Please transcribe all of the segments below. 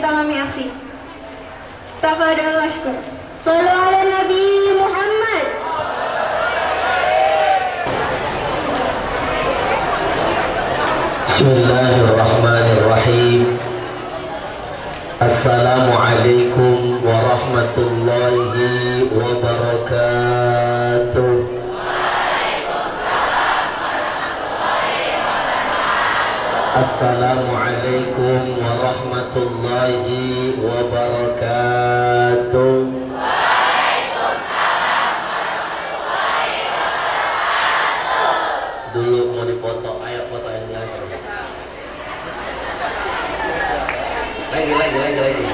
tamami aksi. Tafadhal mashkur. Shallu ala Nabi Muhammad. Bismillahirrahmanirrahim. Assalamualaikum warahmatullahi wabarakatuh. Assalamualaikum warahmatullahi wabarakatuh. Dulu mau dipoto, ayo foto yang dia. Lagi.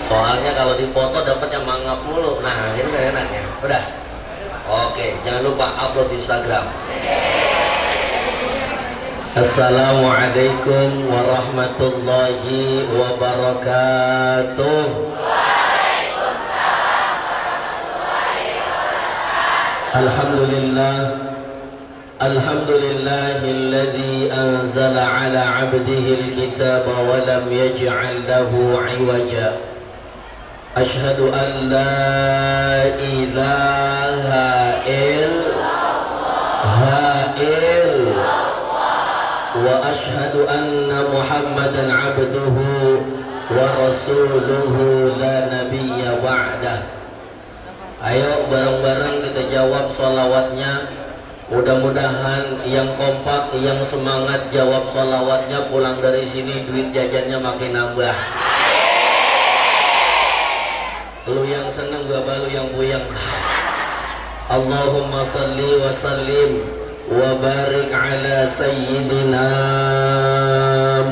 Soalnya kalau dipoto dapatnya mangap mulu. Nah, ini kan enak ya. Udah. Oke, jangan lupa upload di Instagram. Assalamualaikum warahmatullahi wabarakatuh. Alhamdulillah. Alhamdulillahilladzi anzala ala 'abdihi al-kitaba wa lam yaj'al lahu 'iwaja. Ashhadu an la ilaha illallah wa ashhadu anna Muhammadan 'abduhu wa rasuluhu la nabiyya ba'dah. Ayo bareng-bareng kita jawab sholawatnya. Mudah-mudahan yang kompak, yang semangat jawab sholawatnya, pulang dari sini duit jajannya makin nambah. Lu yang seneng, gua balu yang puyeng. Allahumma salli wa sallim wa barik ala sayyidina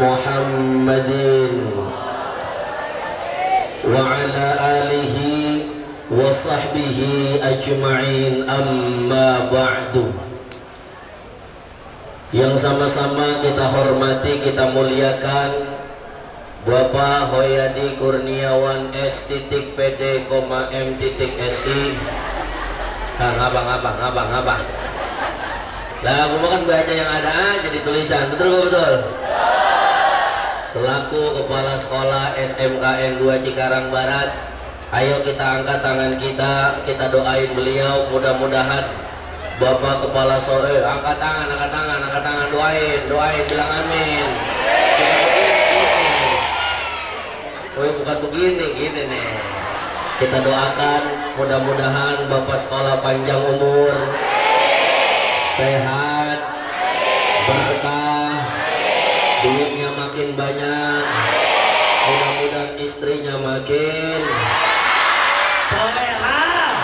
Muhammadin wa ala alihi wa sahbihi ajma'in, amma ba'du. Yang sama-sama kita hormati, kita muliakan Bapak Hoyadi Kurniawan S.PD, M.SI. Ngabang. Lah, aku kan baca yang ada aja di tulisan, betul? Selaku Kepala Sekolah SMKN 2 Cikarang Barat, ayo kita angkat tangan kita doain beliau, mudah-mudahan Bapak Kepala angkat tangan, doain, bilang amin. Bukan begini, gini nih. Kita doakan mudah-mudahan Bapak sekolah panjang umur, sehat, berkah, duitnya makin banyak, mudah-mudahan istrinya makin solehah,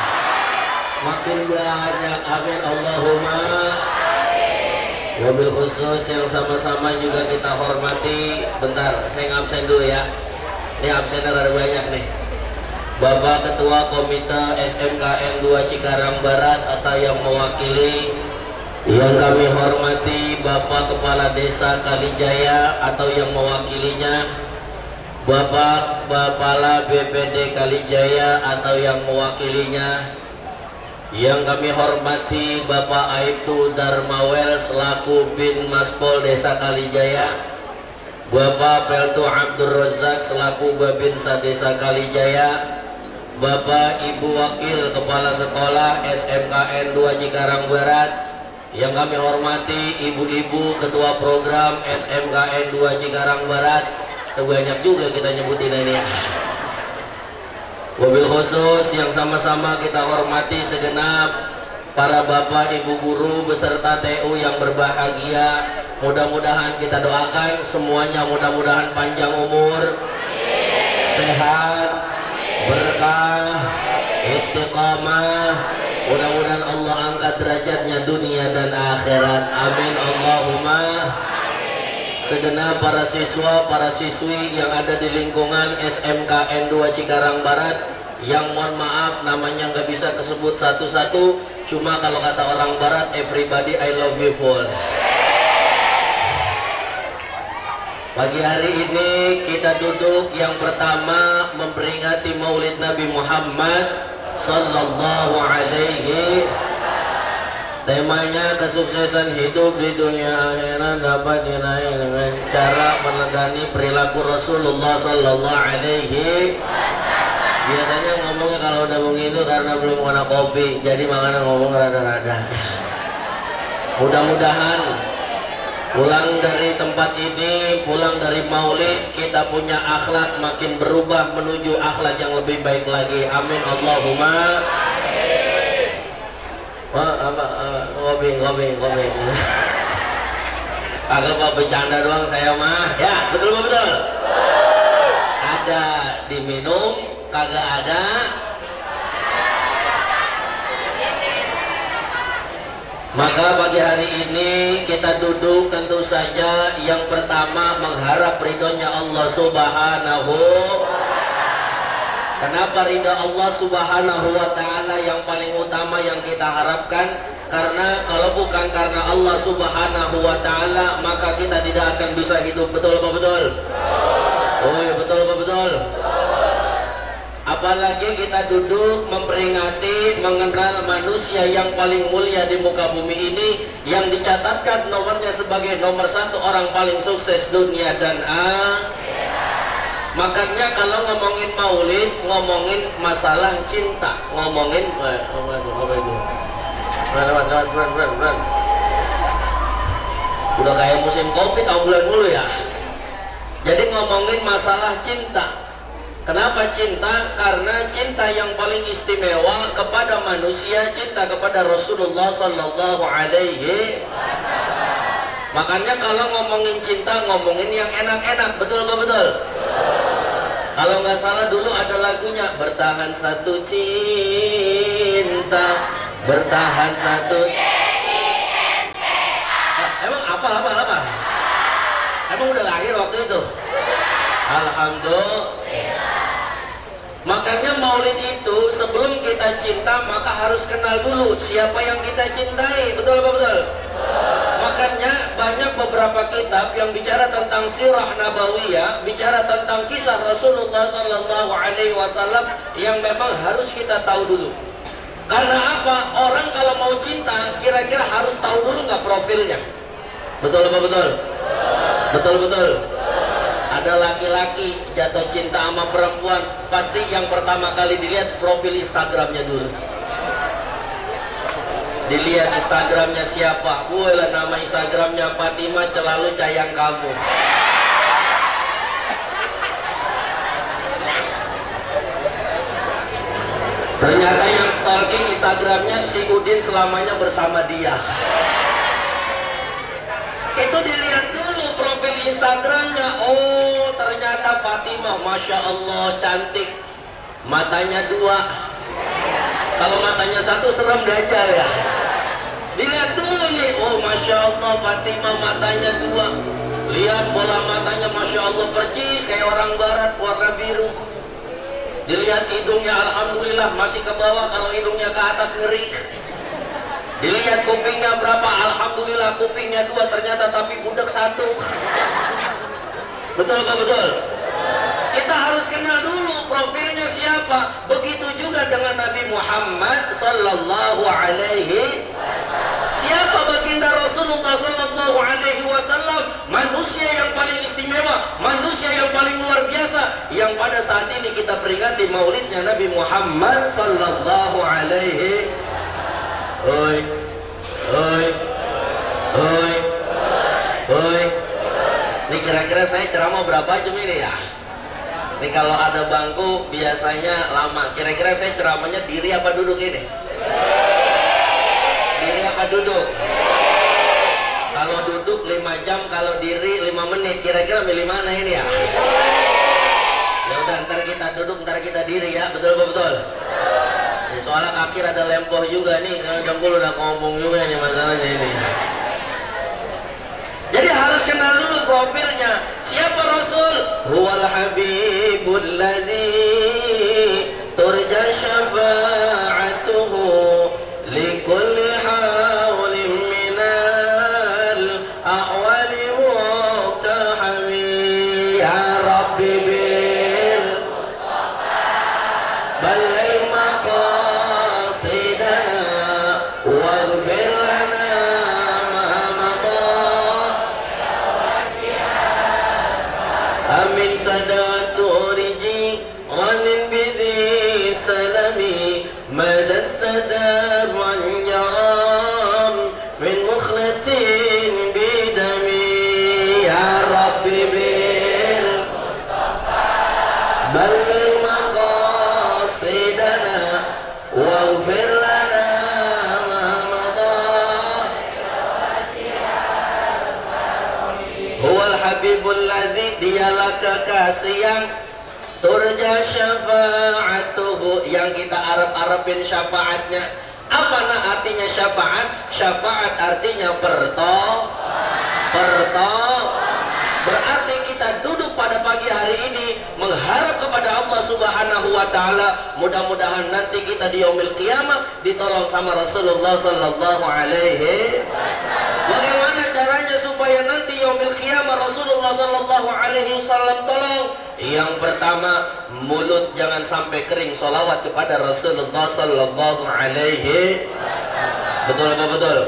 makin banyak, amin Allahumma. Wabil khusus yang sama-sama juga kita hormati. Bentar, saya ngabsen dulu ya. Ini absennya ada banyak nih. Bapak Ketua Komite SMKN 2 Cikarang Barat atau yang mewakili, yang kami hormati Bapak Kepala Desa Kalijaya atau yang mewakilinya, Bapak Kepala BPD Kalijaya atau yang mewakilinya, yang kami hormati Bapak Aibtu Darmawel selaku Bin Maspol Desa Kalijaya, Bapak Peltu Abdur Razak selaku Babinsa Desa Kalijaya, Bapak Ibu Wakil Kepala Sekolah SMKN 2 Cikarang Barat, yang kami hormati Ibu-ibu Ketua Program SMKN 2 Cikarang Barat. Banyak juga kita nyebutin ini. Wabil khusus yang sama-sama kita hormati segenap para bapak ibu guru beserta TU yang berbahagia. Mudah-mudahan kita doakan semuanya, mudah-mudahan panjang umur, sehat, berkah, istiqamah. Mudah-mudahan Allah angkat derajatnya dunia dan akhirat, amin Allahumma. Segenap para siswa, para siswi yang ada di lingkungan SMKN 2 Cikarang Barat, yang mohon maaf namanya nggak bisa kesebut satu-satu, cuma kalau kata orang Barat, everybody I love you full. Pagi hari ini kita duduk yang pertama memperingati Maulid Nabi Muhammad Sallallahu Alaihi. Temanya kesuksesan hidup di dunia akhirat dapat diraih dengan cara meneladani perilaku Rasulullah Sallallahu Alaihi. Biasanya ngomongnya kalau udah begitu karena belum kena kopi, jadi makanya ngomong rada-rada. Mudah-mudahan pulang dari tempat ini, pulang dari maulid, kita punya akhlak makin berubah menuju akhlak yang lebih baik lagi. Amin Allahumma. Ngopi. Agak mau bercanda doang saya mah. Ya, betul. Ada diminum, kagak ada. Maka pagi hari ini kita duduk tentu saja yang pertama mengharap ridhonya Allah Subhanahu. Kenapa ridha Allah Subhanahu wa Ta'ala yang paling utama yang kita harapkan? Karena kalau bukan karena Allah Subhanahu wa Ta'ala, maka kita tidak akan bisa hidup. Betul apa betul? Oh ya, betul apa betul? Apalagi kita duduk memperingati mengenal manusia yang paling mulia di muka bumi ini, yang dicatatkan nomornya sebagai nomor 1 orang paling sukses dunia dan akhirat. Makanya kalau ngomongin maulid, ngomongin masalah cinta, ngomongin udah kayak musim covid bulan mulu ya. Jadi ngomongin masalah cinta. Kenapa cinta? Karena cinta yang paling istimewa kepada manusia, cinta kepada Rasulullah Sallallahu Alaihi. Makanya kalau ngomongin cinta, ngomongin yang enak-enak, betul apa betul? Kalau nggak salah dulu ada lagunya, bertahan satu cinta, bertahan satu. Emang apa? Emang udah lahir waktu itu? Alhamdulillah. Makanya maulid itu sebelum kita cinta maka harus kenal dulu siapa yang kita cintai, betul apa betul? Makanya banyak beberapa kitab yang bicara tentang sirah nabawiyah, bicara tentang kisah Rasulullah Sallallahu Alaihi Wasallam yang memang harus kita tahu dulu. Karena apa? Orang kalau mau cinta kira-kira harus tahu dulu nggak profilnya, betul apa betul? Betul. Ada laki-laki jatuh cinta sama perempuan, pasti yang pertama kali dilihat profil Instagramnya dulu. Dilihat Instagramnya siapa? Wah, nama Instagramnya Fatimah Celalu Cayang Kamu. Ternyata yang stalking Instagramnya si Udin selamanya bersama dia. Itu dilihat dulu profil Instagramnya. Oh, ternyata Fatimah, Masya Allah cantik. Matanya 2. Kalau matanya 1 serem Dajjal ya. Dilihat dulu nih. Oh, Masya Allah Fatimah matanya 2. Lihat bola matanya, Masya Allah percis kayak orang barat, warna biru. Dilihat hidungnya, Alhamdulillah masih ke bawah, kalau hidungnya ke atas ngeri. Dilihat kupingnya berapa, Alhamdulillah kupingnya 2 ternyata tapi budak 1. Betul apa betul? Kita harus kenal dulu profilnya siapa. Begitu juga dengan Nabi Muhammad Sallallahu Alaihi. Siapa baginda Rasulullah Sallallahu Alaihi Wasallam? Manusia yang paling istimewa, manusia yang paling luar biasa, yang pada saat ini kita peringati maulidnya Nabi Muhammad Sallallahu Alaihi. Oi. Ini kira-kira saya ceramah berapa jam ini ya? Ini kalau ada bangku biasanya lama. Kira-kira saya ceramahnya diri apa duduk ini? Diri apa duduk? Kalau duduk 5 jam, kalau diri 5 menit. Kira-kira milih mana ini ya? Ya udah, ntar kita duduk, ntar kita diri ya. Betul apa betul? Soalnya kaki ada lempoh juga nih, jempol udah ngomong juga nih masalahnya ini. Jadi harus kenal dulu profilnya. Siapa Rasul? Huwal habibul ladzi turja syafa'atuhu likulli hawlin minal ahwali muqtahami. Ya Rabbi bil Mustafa balligh maqasidana waghfir lana دمي مدى استدام عن جرام من مخلة بدمي يا ربي بالمصطفى بلغ مقاصدنا واغفر لنا ما مضى هو الحبيب الذي dialah kekasih yang turja syafa'atuhu, yang kita arep-arepin syafaatnya. Apa artinya syafaat? Syafaat artinya berarti kita duduk pada pagi hari ini mengharap kepada Allah Subhanahu wa taala, mudah-mudahan nanti kita di yaumil qiyamah ditolong sama Rasulullah sallallahu alaihi wasallam. Bagaimana caranya supaya nanti yaumil qiyamah Rasulullah sallallahu alaihi wasallam tolong? Yang pertama, mulut jangan sampai kering sholawat kepada Rasulullah sallallahu alaihi wasallam. Betul apa betul?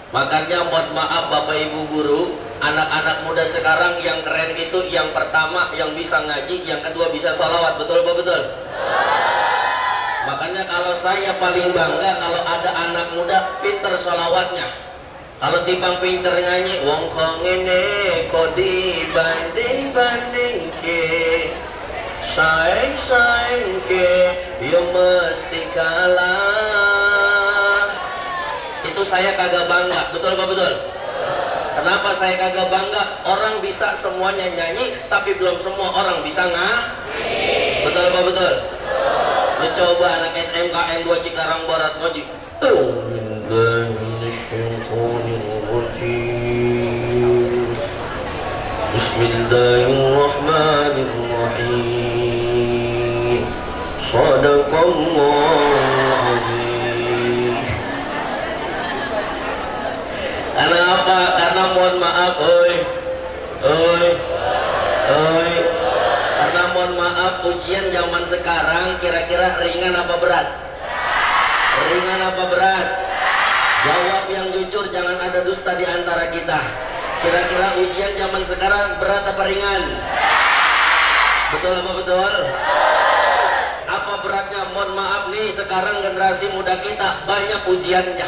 Makanya mohon maaf Bapak Ibu guru, anak-anak muda sekarang yang keren itu yang pertama yang bisa ngaji, yang kedua bisa sholawat. Betul apa betul? Makanya kalau saya paling bangga kalau ada anak muda pinter sholawatnya. Kalau timbang pinter nyanyi, wong kong ini kok dibanding-banding ke, saing ke, yo mesti kalah. Itu saya kagak bangga. Betul apa betul? Kenapa saya kagak bangga? Orang bisa semuanya nyanyi, tapi belum semua orang bisa betul apa betul? Lu coba anak SMKN 2 Cikarang Barat ngaji. Bismillahirrahmanirrahim. Shadaqallahul azim. Karena apa? Karena mohon maaf, karena mohon maaf, ujian zaman sekarang kira-kira ringan apa berat? Ringan apa berat? Jawab yang jujur, jangan ada dusta di antara kita. Kira-kira ujian zaman sekarang berat apa ringan? Betul apa betul? Apa beratnya? Mohon maaf nih, sekarang generasi muda kita banyak ujiannya.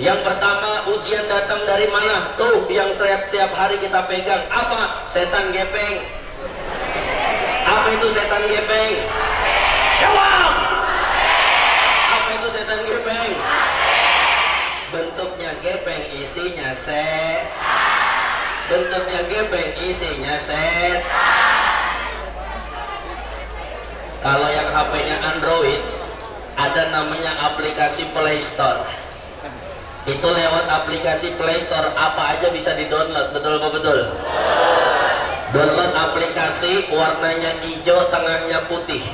Yang pertama, ujian datang dari mana? Tuh yang setiap hari kita pegang. Apa? Setan gepeng. Apa itu setan gepeng? Jawab! Apa itu setan gepeng? Bentuknya gepeng, isinya bentuknya gepeng, isinya Kalau yang HP-nya Android, ada namanya aplikasi Play Store. Itu lewat aplikasi Play Store apa aja bisa di-download. Betul apa betul? Download aplikasi, warnanya hijau, tengahnya putih.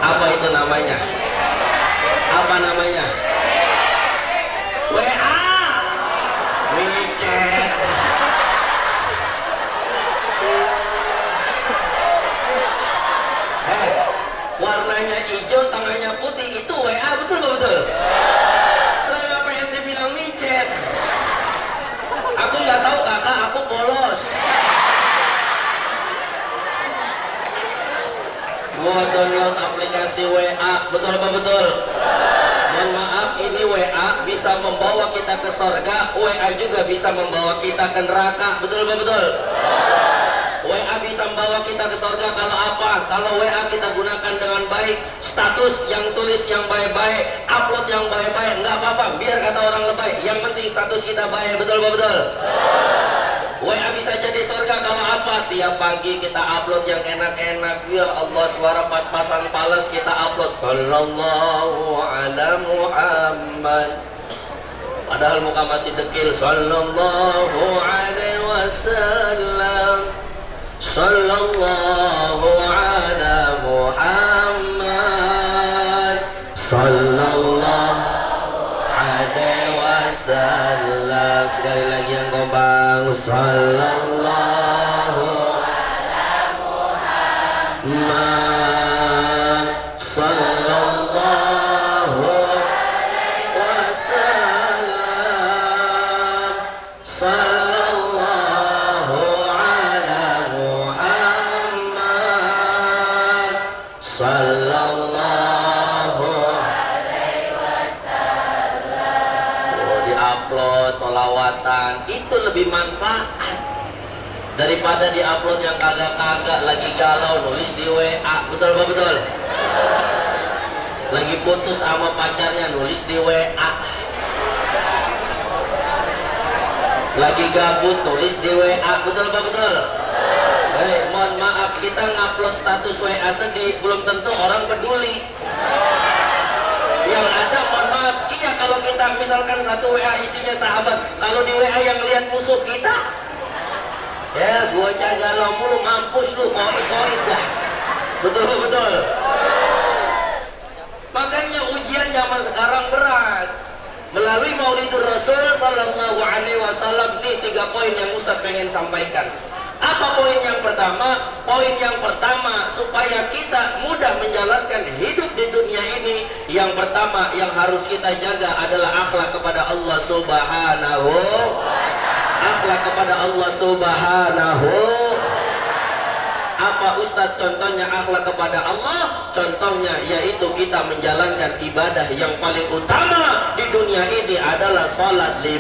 Apa itu namanya? Apa namanya? WA, WeChat. Warnanya hijau, tengahnya putih, itu WA. Betul apa betul? Kenapa ente bilang WeChat? Aku nggak tahu kakak, aku polos. Mau download aplikasi WA, betul apa betul? Mohon maaf, ini WA bisa membawa kita ke surga, WA juga bisa membawa kita ke neraka. Betul apa betul? WA bisa membawa kita ke surga kalau apa? Kalau WA kita gunakan dengan baik, status yang tulis yang baik-baik, upload yang baik-baik, nggak apa-apa, biar kata orang lebay, yang penting status kita baik. Betul apa betul? WA bisa jadi surga kalau apa? Tiap pagi kita upload yang enak-enak. Ya Allah, suara pas-pasan pales kita upload. Sallallahu ala Muhammad. Padahal muka masih dekil. Sallallahu alaihi wasallam. Sallallahu ala Muhammad. Sallallahu alaihi wasallam. Sekali lagi yang kompak. Sallallahu ala Muhammad. Sallallahu alaihi wasallam. Sallallahu ala Muhammad. sallallahu. Oh, diupload solawatan itu lebih manfaat daripada diupload yang kagak-kagak, lagi galau nulis di WA. Betul apa betul? Lagi putus sama pacarnya nulis di WA, lagi gabut tulis di WA. Betul apa betul? Mohon maaf, kita ngupload status WA sedih belum tentu orang peduli. Yang ada, mohon maaf, iya kalau kita misalkan satu WA isinya sahabat, kalau di WA yang lihat musuh kita, ya gua galau mulu, mampus lu, koit dah. Betul betul. Makanya ujian zaman sekarang berat. Melalui Maulidur Rasul Sallallahu Alaihi Wasallam, nih 3 poin yang Ustaz pengen sampaikan. Apa poin yang pertama? Poin yang pertama, supaya kita mudah menjalankan hidup di dunia ini, yang pertama yang harus kita jaga adalah akhlak kepada Allah Subhanahu. Akhlak kepada Allah Subhanahu. Apa Ustadz contohnya akhlak kepada Allah? Contohnya yaitu kita menjalankan ibadah yang paling utama di dunia ini adalah sholat 5.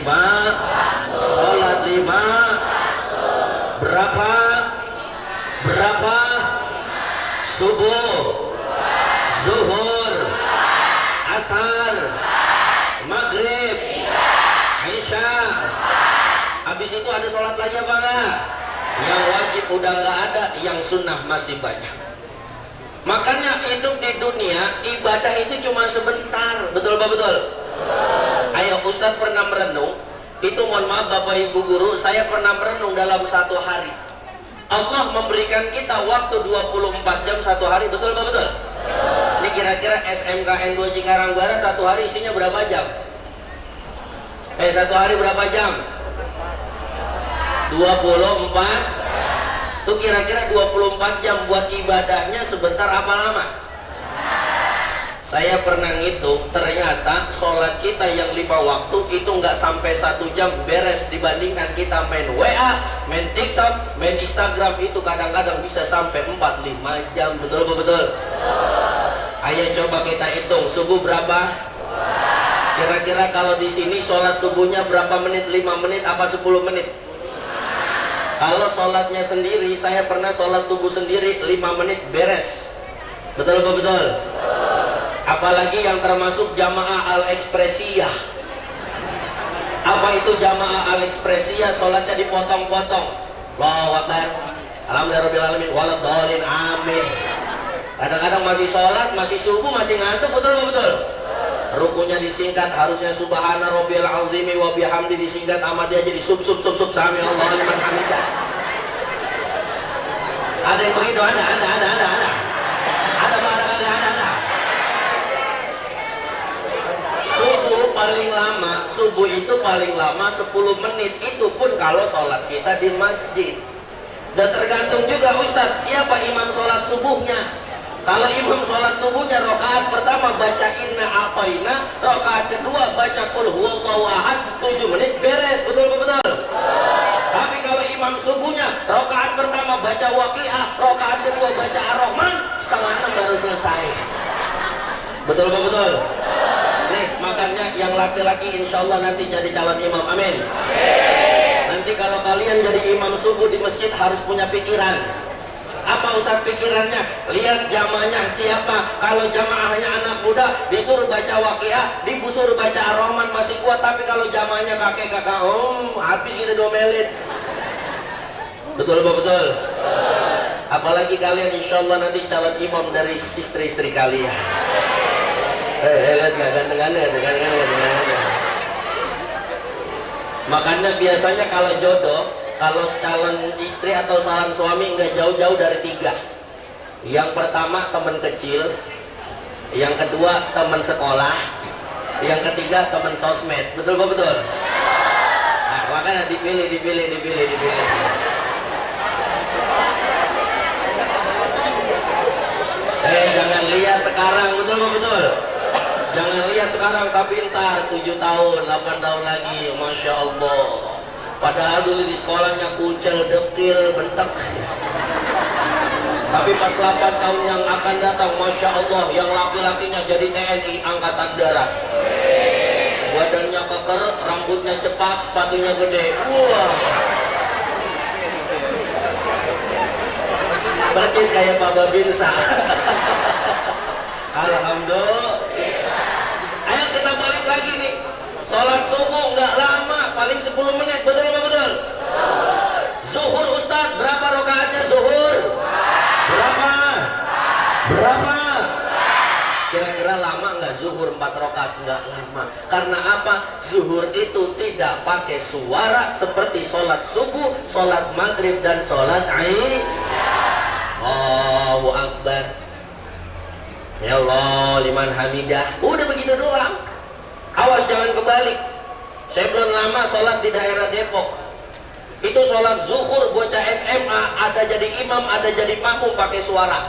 Sholat 5 berapa? Subuh, zuhur, asar, maghrib, isya. Habis itu ada sholat lagi apa enggak? Yang wajib udah nggak ada, yang sunnah masih banyak. Makanya hidup di dunia, ibadah itu cuma sebentar. Betul apa betul? Ayo, Ustadz pernah merenung, itu mohon maaf Bapak Ibu Guru, saya pernah merenung dalam 1 hari. Allah memberikan kita waktu 24 jam 1 hari. Betul apa betul? Ini kira-kira SMKN 2 Cikarang Barat 1 hari isinya berapa jam? 1 hari berapa jam? 24. Tuh kira-kira 24 jam buat ibadahnya sebentar apa lama? Saya pernah ngitung, ternyata sholat kita yang 5 waktu itu nggak sampai 1 jam beres, dibandingkan kita main WA, main TikTok, main Instagram, itu kadang-kadang bisa sampai 4-5 jam. Betul apa betul? Ayo coba kita hitung, subuh berapa? Kira-kira kalau di sini sholat subuhnya berapa menit? 5 menit apa 10 menit? Kalau sholatnya sendiri, saya pernah sholat subuh sendiri 5 menit beres. Betul apa betul? Apalagi yang termasuk jamaah al-ekspresiyah. Apa itu jamaah al-ekspresiyah? Sholatnya dipotong-potong. Allahu Akbar, alhamdulillahirabbil alamin, waladhdallin, amin. Kadang-kadang masih sholat, masih subuh, masih ngantuk. Betul apa betul? Rukunya disingkat, harusnya subhana rabbiyal azimi wa bihamdi disingkat, sama dia jadi sub sami Allahu liman hamidah. Ada yang begitu? Ada. Subuh itu paling lama 10 menit, itu pun kalau sholat kita di masjid. Dan tergantung juga Ustadz, siapa imam sholat subuhnya. Kalau imam sholat subuhnya rakaat pertama baca inna a'tayna, rakaat kedua baca qul huwallahu ahad, 7 menit beres. Betul betul? Tapi kalau imam subuhnya rakaat pertama baca waqiah, rakaat kedua baca ar-rahman, setengah 6 baru selesai. Betul betul? Nih, makanya yang laki-laki insya Allah nanti jadi calon imam, amin. Nanti kalau kalian jadi imam subuh di masjid harus punya pikiran. Apa Ustadz pikirannya? Lihat jamaahnya siapa. Kalau jamaahnya anak muda disuruh baca waqiah, disuruh baca ar-rahman masih kuat. Tapi kalau jamaahnya kakek-kakak, habis kita domelin. Betul apa betul? Apalagi kalian insya Allah nanti calon imam dari istri-istri kalian. Lihat gak ganteng-ganteng. Makanya biasanya kalau jodoh, kalau calon istri atau calon suami nggak jauh-jauh dari 3. Yang pertama teman kecil, yang kedua teman sekolah, yang ketiga teman sosmed. Betul apa betul? Nah, makanya dipilih. Jangan lihat sekarang, betul apa betul? Jangan lihat sekarang, tapi ntar 7 tahun, 8 tahun lagi, Masya Allah. Padahal dulu di sekolahnya kucel, dekil, bentek. Tapi pas 8 tahun yang akan datang, Masya Allah, yang laki-lakinya jadi TNI Angkatan Darat. Badannya keker, rambutnya cepat, sepatunya gede. Wah. Percis kayak Pak Babinsa. Alhamdulillah. Ayo kita balik lagi nih. Sholat subuh nggak lama, paling 10 menit. Betul apa betul? Zuhur Ustadz, berapa rakaatnya zuhur? Berapa? Berapa? Kira-kira lama nggak zuhur 4 rakaat? Nggak lama. Karena apa? Zuhur itu tidak pakai suara seperti sholat subuh, sholat maghrib, dan sholat Isya. Allahu Akbar. Ya Allah, liman hamidah. Udah begitu doang. Awas jangan kebalik. Saya belum lama sholat di daerah Depok. Itu sholat zuhur bocah SMA, ada jadi imam, ada jadi makmum pakai suara.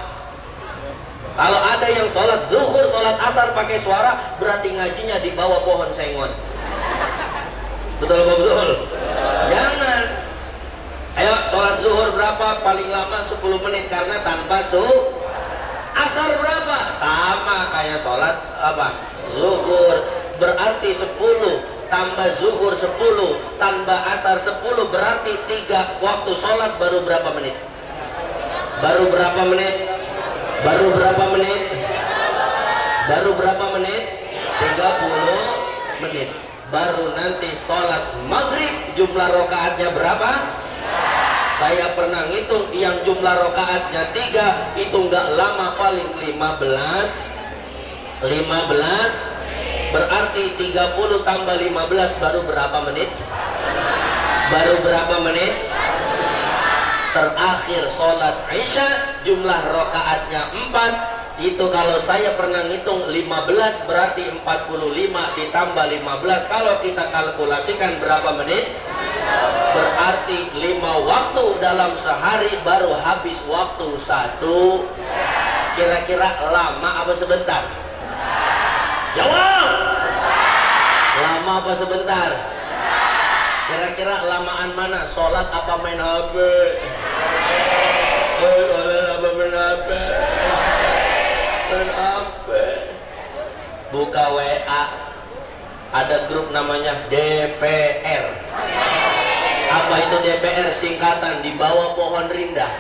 Kalau ada yang sholat zuhur, sholat asar pakai suara, berarti ngajinya di bawah pohon sengon. Betul apa betul? Jangan. Ayo sholat zuhur berapa? Paling lama 10 menit karena tanpa asar berapa? Sama kayak sholat apa? Zuhur. Berarti 10 tambah zuhur 10 tambah asar 10 berarti 3 waktu sholat baru berapa menit? Baru berapa menit? Baru berapa menit? Baru berapa menit? 30 menit. Baru nanti sholat maghrib jumlah rokaatnya berapa? Saya pernah ngitung yang jumlah rokaatnya 3 itu nggak lama, paling 15 berarti 30 tambah 15 baru berapa menit? Baru berapa menit? Terakhir sholat Isya jumlah rokaatnya 4. Itu kalau saya pernah ngitung 15 berarti 45 ditambah 15. Kalau kita kalkulasikan berapa menit? Berarti 5 waktu dalam sehari baru habis waktu 1. Kira-kira lama apa sebentar? Jawab! Lama apa sebentar? Kira-kira lamaan mana? Sholat apa main HP? Sholat apa main HP? Main HP. Buka WA. Ada grup namanya DPR. Apa itu DPR? Singkatan di bawah pohon rindah.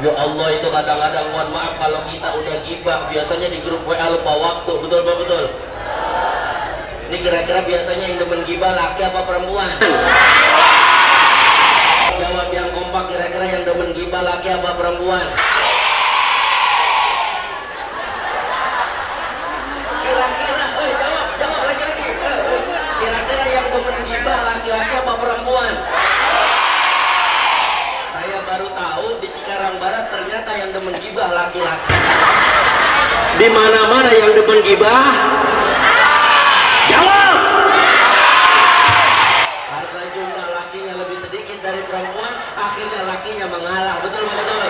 Ya Allah, itu kadang-kadang mohon maaf kalau kita udah gibah biasanya di grup WA lupa waktu. Betul apa betul? Ini kira-kira biasanya yang demen gibah laki apa perempuan? Jawab yang kompak, kira-kira yang demen gibah laki apa perempuan? Kira-kira, jawab lagi-lagi. Kira-kira yang demen gibah laki-laki apa perempuan? Saya baru tahu di Cikarang Barat ternyata yang demen gibah laki-laki. Di mana-mana yang demen gibah? Jawab. Karena jumlah lakinya lebih sedikit dari perempuan, akhirnya lakinya mengalah. Betul betul.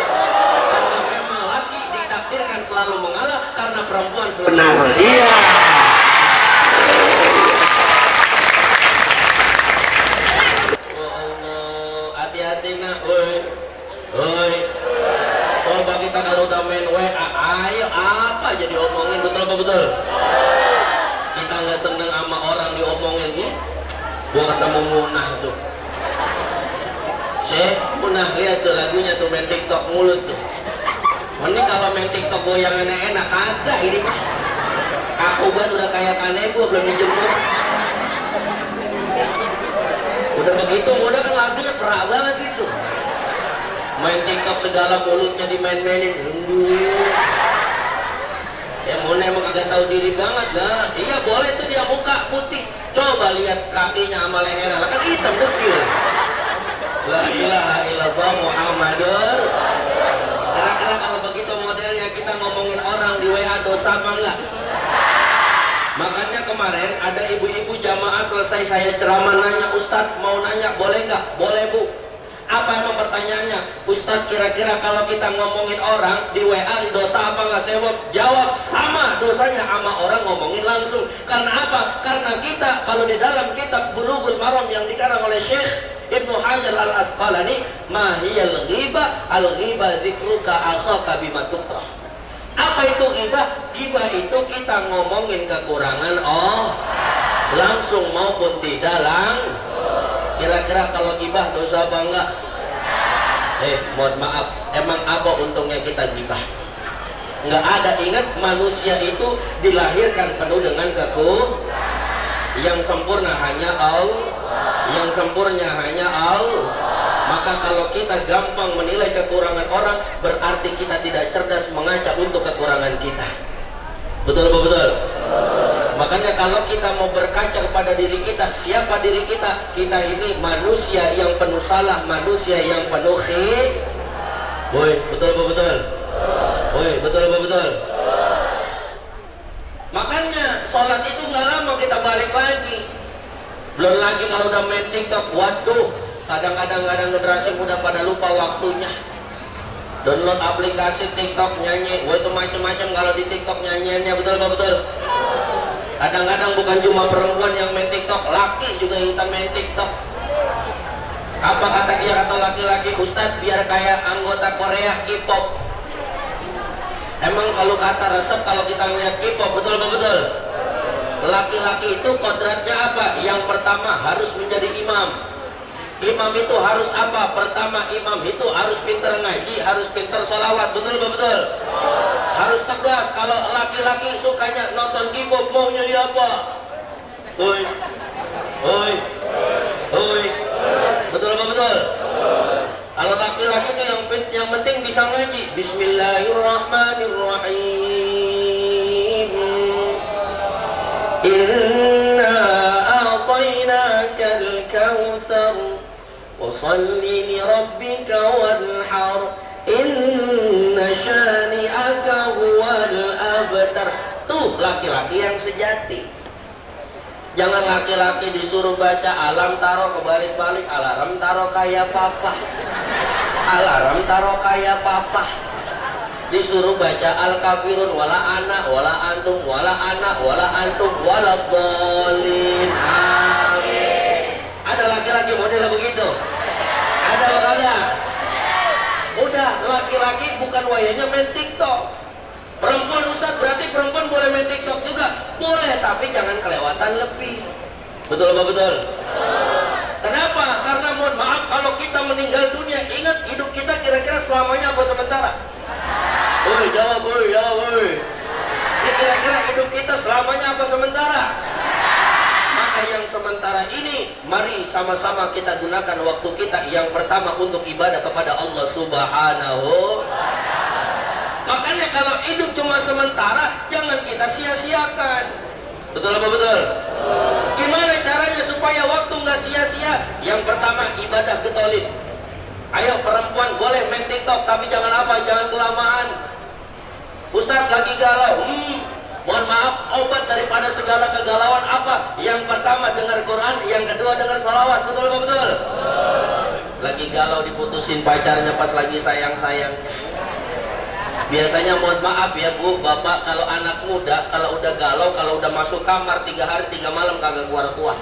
Karena memang laki ditakdirkan selalu mengalah karena perempuan selalu benar. Iya. Oh Allah, hati-hati nak, woi. Coba kita kalau udah main WA, ayo apa jadi omongin, betul apa betul? Kita nggak seneng sama orang diomongin, gua ketemu Munah tuh. Munah lihat tuh lagunya tuh main TikTok mulus tuh. Mending kalau main TikTok goyang enak-enak, kagak ini mah. Aku buat udah kayak kanebo belum dijemput. Udah begitu, udah kan lagunya perak banget gitu. Main TikTok segala mulutnya dimain-mainin. Ya Mona emang kagak tahu diri banget lah. Iya boleh tuh dia muka putih. Coba lihat kakinya sama lehernya, lah kan hitam dekil. La ilaha illallah Muhammadur. Kira-kira kalau begitu modelnya kita ngomongin orang di WA dosa apa enggak? Makanya kemarin ada ibu-ibu jamaah selesai saya ceramah nanya, Ustadz mau nanya boleh nggak? Boleh Bu. Apa emang pertanyaannya? Ustadz kira-kira kalau kita ngomongin orang di WA dosa apa nggak? Saya jawab sama dosanya sama orang ngomongin langsung. Karena apa? Karena kita kalau di dalam kitab Bulughul Maram yang dikarang oleh Syekh Ibnu Hajar Al-Asqalani, mahiyal ghibah, al-ghibah dzikruka akhaka bima tukrah. Apa itu ghibah? Ghibah itu kita ngomongin kekurangan langsung maupun tidak Kira-kira kalau ghibah dosa apa enggak? Mohon maaf, emang apa untungnya kita ghibah? Enggak ada. Ingat, manusia itu dilahirkan penuh dengan yang sempurna hanya Allah. Yang sempurna hanya Allah. Maka kalau kita gampang menilai kekurangan orang, berarti kita tidak cerdas mengaca untuk kekurangan kita. Betul apa betul? Makanya kalau kita mau berkaca kepada diri kita, siapa diri kita? Kita ini manusia yang penuh salah, manusia yang penuh Woi, betul apa betul? Woi, betul apa betul? Makanya sholat itu nggak lama kita balik lagi. Belum lagi kalau udah main TikTok, waduh, kadang-kadang generasi muda pada lupa waktunya. Download aplikasi TikTok, nyanyi, wah itu macam-macam kalau di TikTok nyanyiannya, betul apa betul? Kadang-kadang bukan cuma perempuan yang main TikTok, laki juga ikutan main TikTok. Apa kata dia, kata laki-laki, Ustadz biar kayak anggota Korea K-pop. Emang kalau kata resep kalau kita melihat K-pop, betul apa betul? Laki-laki itu kodratnya apa? Yang pertama harus menjadi imam. Imam itu harus apa? Pertama, imam itu harus pintar ngaji, harus pintar sholawat, betul apa betul? Harus tegas. Kalau laki-laki sukanya nonton K-pop, mau jadi apa? Hoi, hoi, hoi, betul apa betul? Kalau laki-laki itu yang penting bisa ngaji. Bismillahirrahmanirrahim. Inna a'tainakal kautsar wasalli li rabbika wanhar inna syani'aka huwal abtar. Tuh laki-laki yang sejati. Jangan laki-laki disuruh baca alam taro kebalik-balik, alarm taro kayak papa, alarm taro kayak papa. Disuruh baca al-kafirun wala ana wala antum wala ana wala antum wala dhalin. Amin. Ada laki-laki model begitu? Ada apa ada? Udah, laki-laki bukan wayanya main TikTok. Perempuan Ustaz, berarti perempuan boleh main TikTok juga? Boleh, tapi jangan kelewatan lebih. Betul apa betul? Kenapa? Karena mohon maaf, kalau kita meninggal dunia, ingat hidup kita kira-kira selamanya apa sementara? Woi, jawab woi, jawab woi. Kira-kira hidup kita selamanya apa sementara? Maka yang sementara ini, mari sama-sama kita gunakan waktu kita. Yang pertama untuk ibadah kepada Allah Subhanahu. Makanya kalau hidup cuma sementara, jangan kita sia-siakan. Betul apa betul? Gimana caranya supaya waktu nggak sia-sia? Yang pertama ibadah getolin. Ayo perempuan boleh main TikTok, tapi jangan apa? Jangan kelamaan. Ustadz lagi galau. Mohon maaf, obat daripada segala kegalauan apa? Yang pertama dengar Quran, yang kedua dengar sholawat. Betul apa betul? Lagi galau diputusin pacarnya pas lagi sayang-sayangnya. Biasanya mohon maaf ya Bu, Bapak, kalau anak muda, kalau udah galau, kalau udah masuk kamar 3 hari 3 malam kagak keluar-keluar.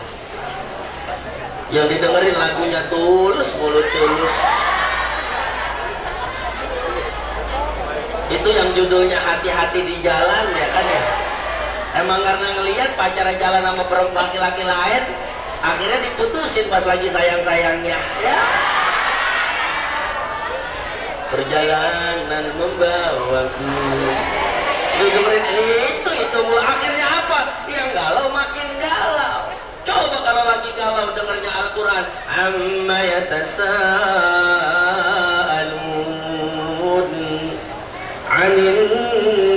Yang didengerin lagunya Tulus, mulut Tulus. Itu yang judulnya Hati-hati di Jalan ya kan ya. Emang karena ngelihat pacarnya jalan sama perempuan laki-laki lain, akhirnya diputusin pas lagi sayang-sayangnya. Ya. Perjalanan membawaku. Lu dengerin itu mulu, akhirnya apa? Yang galau makin galau. Coba kalau lagi galau dengernya Al-Quran. Amma yatasaalun 'anil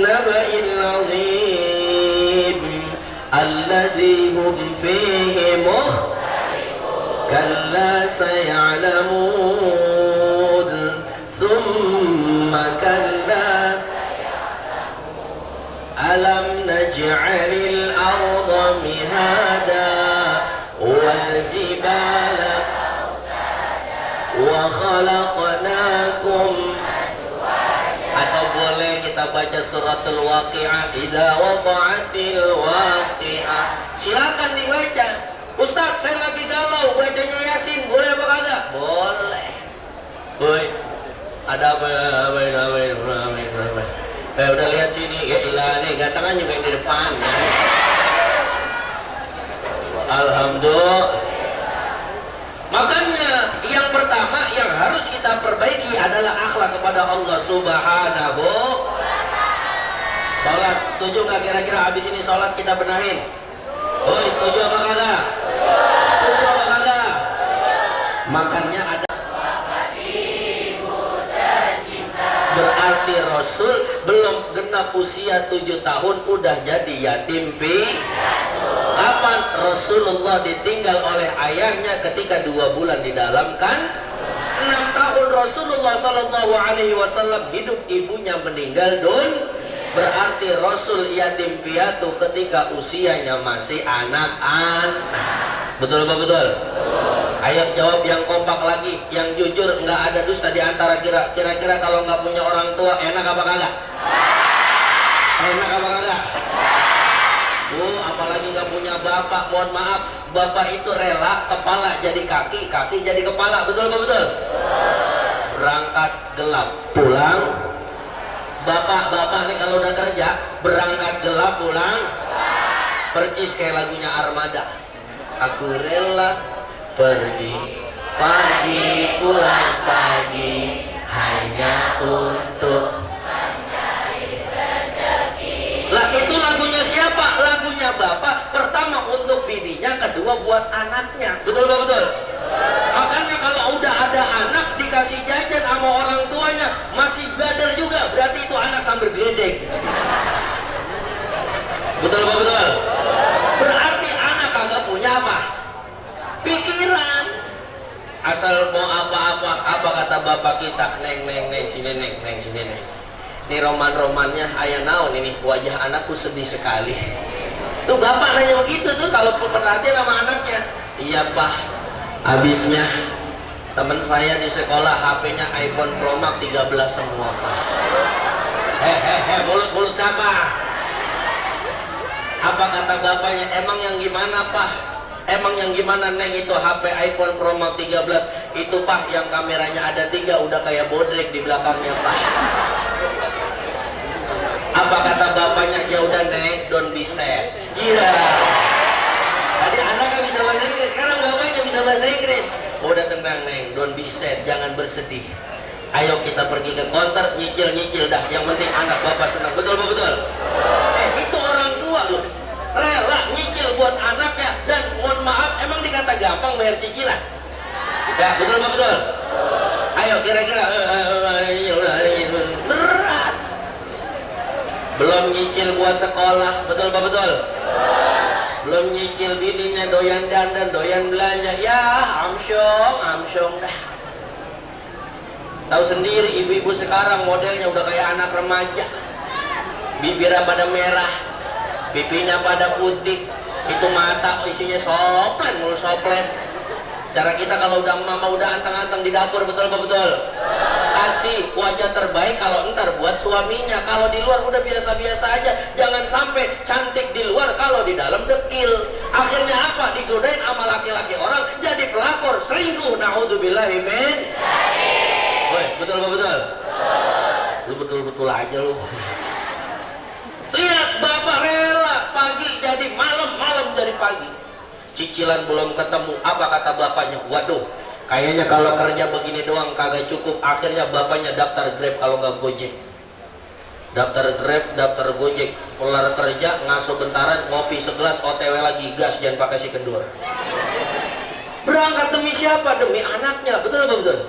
naba'il 'azim alladzi hum fihi mukhtalifun kalla saya'lamun thumma kalla alam naj'alil arda mihada wal jibala wa khalaqnakum. Atau boleh kita baca suratul waqi'ah, idza waqa'atil waqi'ah. Silakan dibaca. Ustadz, saya lagi galau, bacanya Yasin, boleh apa kagak? Boleh. Boy, ada apa? Udah lihat sini, ya ilah nih, gantengan juga yang di depan. Ya. Alhamdulillah. Makanya yang pertama yang harus kita perbaiki adalah akhlak kepada Allah Subhanahu. Salat, setuju nggak kira-kira habis ini salat kita benahin? Oh, setuju apa kagak? Setuju apa kagak? Makanya ada. Berarti Rasul belum genap usia 7 tahun udah jadi yatim piatu. Kapan Rasulullah ditinggal oleh ayahnya ketika 2 bulan di dalam kan? 6 tahun Rasulullah Shallallahu Alaihi Wasallam hidup, ibunya meninggal berarti Rasul yatim piatu ketika usianya masih anak-anak. Betul apa betul? Ayo jawab yang kompak lagi, yang jujur, nggak ada dusta di antara kira-kira kalau nggak punya orang tua enak apa kagak? Enak apa kagak? Apalagi nggak punya bapak, mohon maaf, bapak itu rela kepala jadi kaki, kaki jadi kepala, betul apa betul? Berangkat gelap, pulang. Bapak-bapak nih kalau udah kerja, berangkat gelap, pulang. Percis kayak lagunya Armada. Aku rela pergi pagi, pulang pagi, hanya untuk mencari rezeki. Lah itu lagunya siapa? Lagunya bapak. Pertama untuk bininya, kedua buat anaknya. Betul gak betul? Makanya kalau udah ada anak dikasih jajan sama orang tuanya masih gadar juga, berarti itu anak sambil geledek. Betul gak betul? Berarti anak kagak punya apa? Pikiran. Asal mau apa-apa, apa kata bapak kita? Neng, sini neng, sini neng. Ini roman-romannya ayah naon ini, wajah anakku sedih sekali. Tuh bapak nanya begitu tuh kalau perhatian sama anaknya. Iya pak, habisnya teman saya di sekolah HP-nya iPhone Pro Max 13 semua pak. Mulut siapa? Apa kata bapaknya? Emang yang gimana pak? Emang yang gimana neng, itu HP iPhone Pro Max 13 itu pak yang kameranya ada 3 udah kayak bodrek di belakangnya pak. Apa kata bapaknya? Ya udah neng, don't be sad. Gila. Tadi anak gak bisa bahasa Inggris, sekarang bapaknya bisa bahasa Inggris. Udah tenang neng, don't be sad, jangan bersedih. Ayo kita pergi ke konter, nyicil dah. Yang penting anak bapak senang. Betul betul? Itu orang tua loh, rela nyicil buat anaknya. Dan mohon maaf, emang dikata gampang bayar cicilan? Ya betul betul? Ayo kira-kira berat. Belum nyicil buat sekolah, betul betul? Belum nyicil bininya doyan dandan, doyan belanja. Ya amsyong dah. Tahu sendiri ibu-ibu sekarang modelnya udah kayak anak remaja. Bibirnya pada merah, pipinya pada putih, itu mata isinya soplen, mulu soplen. Cara kita kalau udah mama udah anteng-anteng di dapur, betul apa betul? Kasih wajah terbaik kalau entar buat suaminya. Kalau di luar udah biasa-biasa aja. Jangan sampai cantik di luar kalau di dalam dekil. Akhirnya apa? Digodain sama laki-laki orang, jadi pelakor, selingkuh. Naudzubillahi min. Woi, betul apa betul? Lu betul-betul aja lu. Lihat bapak rela pagi jadi malam, malam jadi pagi. Cicilan belum ketemu, apa kata bapaknya? Waduh, kayaknya kalau kerja begini doang kagak cukup. Akhirnya bapaknya daftar Grab kalau nggak Gojek. Daftar Grab, daftar Gojek. Kelar kerja, ngasuh bentaran, ngopi segelas, OTW lagi, gas, jangan pakai si kendur. Berangkat demi siapa? Demi anaknya, betul apa betul?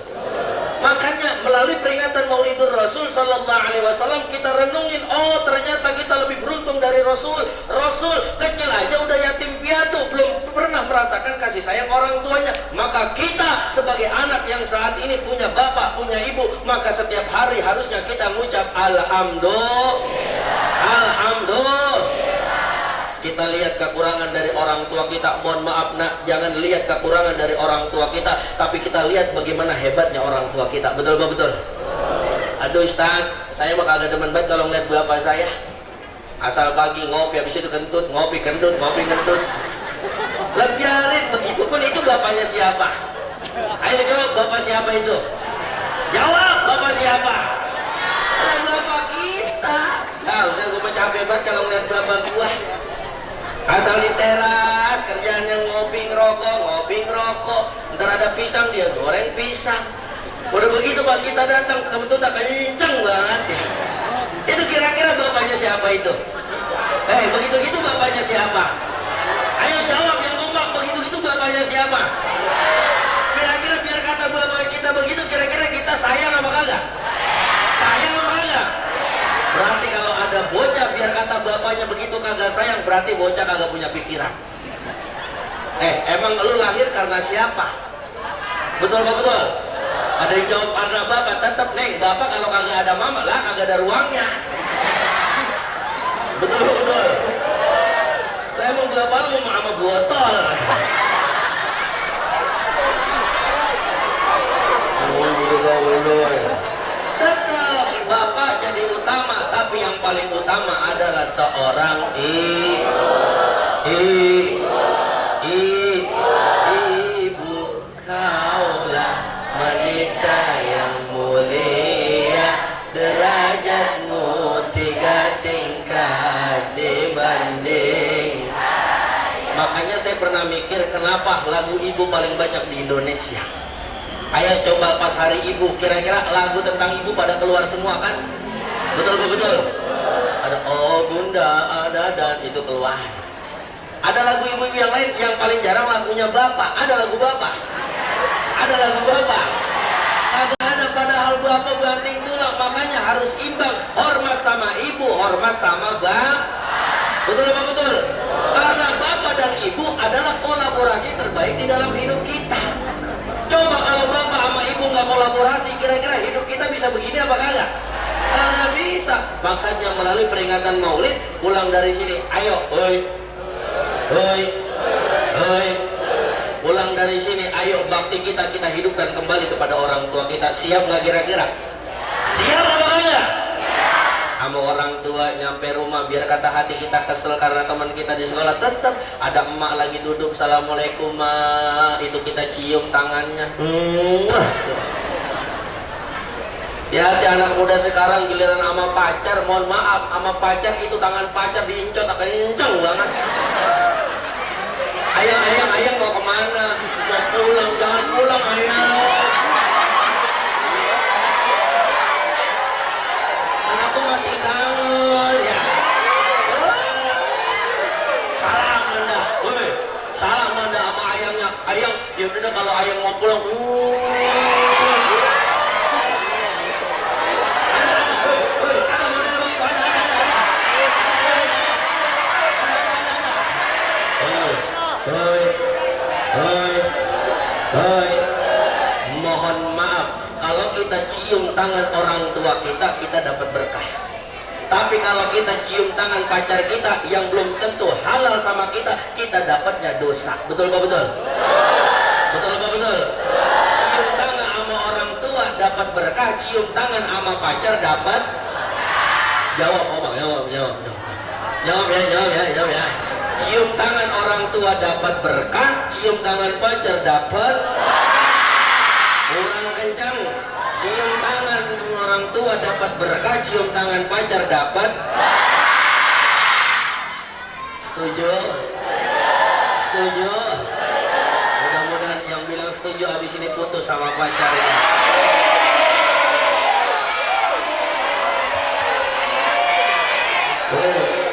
Makanya melalui peringatan Maulidur Rasul Sallallahu Alaihi Wasallam kita renungin, oh ternyata kita lebih beruntung dari Rasul. Rasul kecil aja udah yatim piatu, belum pernah merasakan kasih sayang orang tuanya. Maka kita sebagai anak yang saat ini punya bapak, punya ibu, maka setiap hari harusnya kita mengucap Alhamdulillah. Alhamdulillah. Kita lihat kekurangan dari orang tua kita, mohon maaf nak, jangan lihat kekurangan dari orang tua kita, tapi kita lihat bagaimana hebatnya orang tua kita. Betul betul? Aduh Ustaz, saya mah kagak demen banget kalau ngeliat bapak saya. Asal pagi ngopi, habis itu kentut, ngopi kentut, ngopi kentut. Lah biarin, begitupun itu bapaknya siapa? Ayo jawab, bapak siapa itu? Jawab, bapak siapa? Bapak kita. Nah, udah gue capek banget kalau ngeliat bapak gua. Asal di teras, kerjaannya ngopi ngerokok. Ntar ada pisang, dia goreng pisang. Udah begitu pas kita datang, temen tuh tak kenceng banget ya. Itu kira-kira bapaknya siapa itu? Begitu-gitu bapaknya siapa? Ayo jawab yang kompak, begitu-gitu bapaknya siapa? Kira-kira biar kata bapak kita begitu, kira-kira kita sayang apa kagak? Sayang apa kagak? Berarti kalau ada bocah biar kata bapaknya begitu kagak sayang, berarti bocah kagak punya pikiran. Emang lu lahir karena siapa? Betul apa betul? Ada yang jawab karena bapak, tetep neng, bapak kalau kagak ada mama lah kagak ada ruangnya. Betul apa betul? Lah emang bapak lu mau sama botol. Tetap bapak jadi utama, tapi yang paling utama adalah seorang ibu. Kaulah wanita yang mulia, derajatmu 3 tingkat dibanding. Makanya saya pernah mikir kenapa lagu ibu paling banyak di Indonesia. Ayo coba pas hari ibu, kira-kira lagu tentang ibu pada keluar semua kan? Betul betul. Ada oh bunda, ada dan itu keluar. Ada lagu ibu-ibu yang lain yang paling jarang lagunya bapak. Ada lagu bapak. Ada lagu bapak. Ada padahal bapak banting tulang, makanya harus imbang. Hormat sama ibu, hormat sama bapak. Betul apa betul? Karena bapak dan ibu adalah kolaborasi terbaik di dalam hidup kita. Coba kalau bapak sama ibu nggak kolaborasi, kira-kira hidup kita bisa begini apa kagak? Nggak bisa. Makanya melalui peringatan Maulid, pulang dari sini, ayo, hoi, pulang dari sini, ayo bakti kita hidupkan kembali kepada orang tua kita. Siap nggak kira-kira? Siap apa kagak? Sama orang tua nyampe rumah biar kata hati kita kesel karena teman kita di sekolah, tetap ada emak lagi duduk, assalamualaikum ma, itu kita cium tangannya. Ya anak muda sekarang giliran sama pacar, mohon maaf, sama pacar itu tangan pacar diincot kenceng banget. Ayang mau kemana? Mau pulang, jangan pulang ayang. Aku masih kangen ya. Salam anda, salam anda sama ayangnya. Ayang, ya udah kalau ayang mau pulang. Mohon maaf kalau kita cium tangan orang tua kita dapat berkah. Tapi kalau kita cium tangan pacar kita yang belum tentu halal sama kita dapatnya dosa. Betul apa betul? Betul apa betul? Cium tangan sama orang tua dapat berkah, cium tangan sama pacar dapat. Jawab omong, jawab ya. Cium tangan orang tua dapat berkah, cium tangan pacar dapat. Kurang kencang. Cium tangan orang tua dapat berkah, cium tangan pacar dapat. Setuju? Setuju? Mudah-mudahan yang bilang setuju habis ini putus sama pacar ya.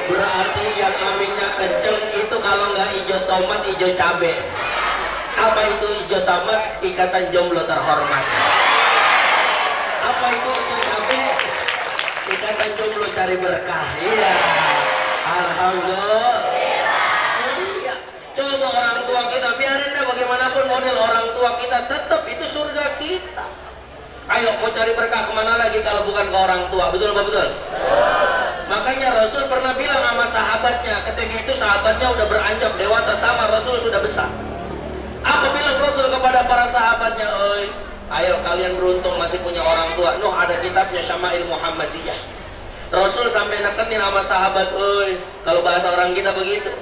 Berarti yang aminnya kenceng itu kalau nggak hijau tomat, hijau cabe. Apa itu hijau tomat? Ikatan jomblo terhormat. Apa itu hijau cabe? Ikatan jomblo cari berkah. Iya. Alhamdulillah. Iya. Coba orang tua kita, biarin deh bagaimanapun model orang tua kita, tetap itu surga kita. Ayo mau cari berkah kemana lagi kalau bukan ke orang tua? Betul apa betul? Makanya Rasul pernah bilang sama sahabatnya, ketika itu sahabatnya udah beranjak dewasa sama Rasul sudah besar. Apa bilang Rasul kepada para sahabatnya? Ayo kalian beruntung masih punya orang tua. Nuh ada kitabnya Syama'il Muhammadiyah. Rasul sampai nekenin sama sahabat, kalau bahasa orang kita begitu.